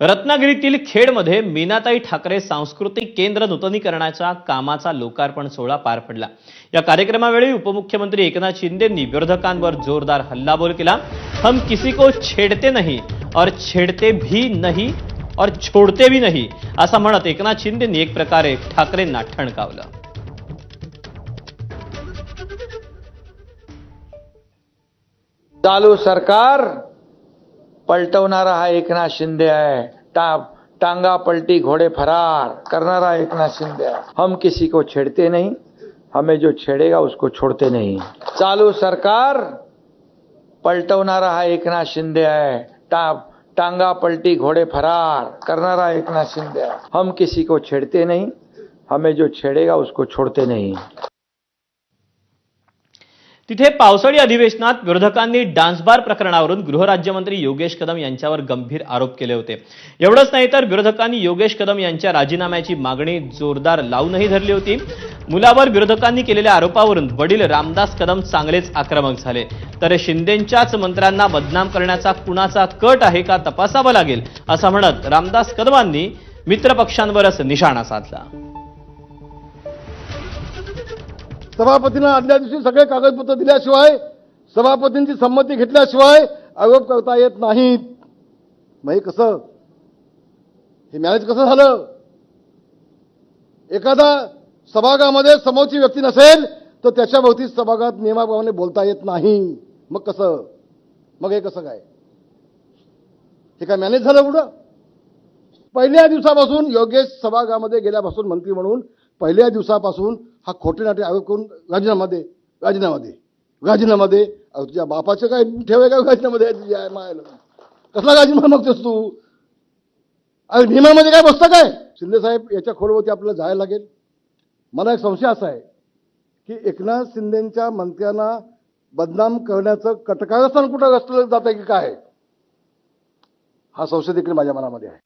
रत्नागिरीतील खेडमध्ये मीनाताई ठाकरे सांस्कृतिक केंद्र नूतनीकरणाच्या कामाचा लोकार्पण सोहळा पार पडला। या कार्यक्रमावेळी उपमुख्यमंत्री एकनाथ शिंदेंनी विरोधकांवर जोरदार हल्लाबोल केला। हम किसी को छेड़ते नहीं और छेड़ते भी नहीं और छोड़ते भी नहीं असं म्हणत एकनाथ शिंदेंनी एक प्रकारे ठाकरेंना ठणकावलं। चालू सरकार पलटवणारा हा एकनाथ शिंदे आहे। टांगा पलटी घोड़े फरार करणारा एकनाथ शिंदे आहे। हम किसी को छेड़ते नहीं, हमें जो छेड़ेगा उसको छोड़ते नहीं। चालू सरकार पलटवणारा हा एकनाथ शिंदे आहे। टांगा पलटी घोड़े फरार करणारा एकनाथ शिंदे आहे। हम किसी को छेड़ते नहीं, हमें जो छेड़ेगा उसको छोड़ते नहीं। तिथे पावसाळी अधिवेशनात विरोधकांनी डान्सबार प्रकरणावरून गृहराज्यमंत्री योगेश कदम यांच्यावर गंभीर आरोप केले होते। एवढंच नाही तर विरोधकांनी योगेश कदम यांच्या राजीनाम्याची मागणी जोरदार लावूनही धरली होती। मुलावर विरोधकांनी केलेल्या आरोपावरून वडील रामदास कदम चांगलेच आक्रमक झाले। तर शिंदेंच्याच मंत्र्यांना बदनाम करण्याचा कुणाचा कट आहे का तपासावं लागेल असं म्हणत रामदास कदमांनी मित्रपक्षांवरच निशाणा साधला। सभापतींना आदल्या दिवशी सगळे कागदपत्र दिल्याशिवाय, सभापतींची संमती घेतल्याशिवाय आरोप करता येत नाहीत। मग हे कसं, हे मॅनेज कसं झालं? एखादा सभागृहामध्ये समोरची व्यक्ती नसेल तर त्याच्याभोवती सभागृहात नियमाप्रमाणे बोलता येत नाही। मग कसं, मग हे कसं काय, हे काय मॅनेज झालं पुढं? पहिल्या दिवसापासून योगेश सभागृहामध्ये गेल्यापासून मंत्री म्हणून पहिल्या दिवसापासून हा खोटे नाटे आरोप करून राजीनामा दे। तुझ्या बापाचं काय ठेवाय का राजीनामध्ये? तुझ्या मायला कसला राजीनामा मागतोस तू? अरे नियमामध्ये काय बसतं काय? शिंदे साहेब, याच्या खोलवरती आपल्याला जायला लागेल। मला एक संशय असा आहे की एकनाथ शिंदेंच्या मंत्र्यांना बदनाम करण्याचं कटकारस्थान कुठं रचलं जात आहे की काय, हा संशय देखील माझ्या मनामध्ये आहे।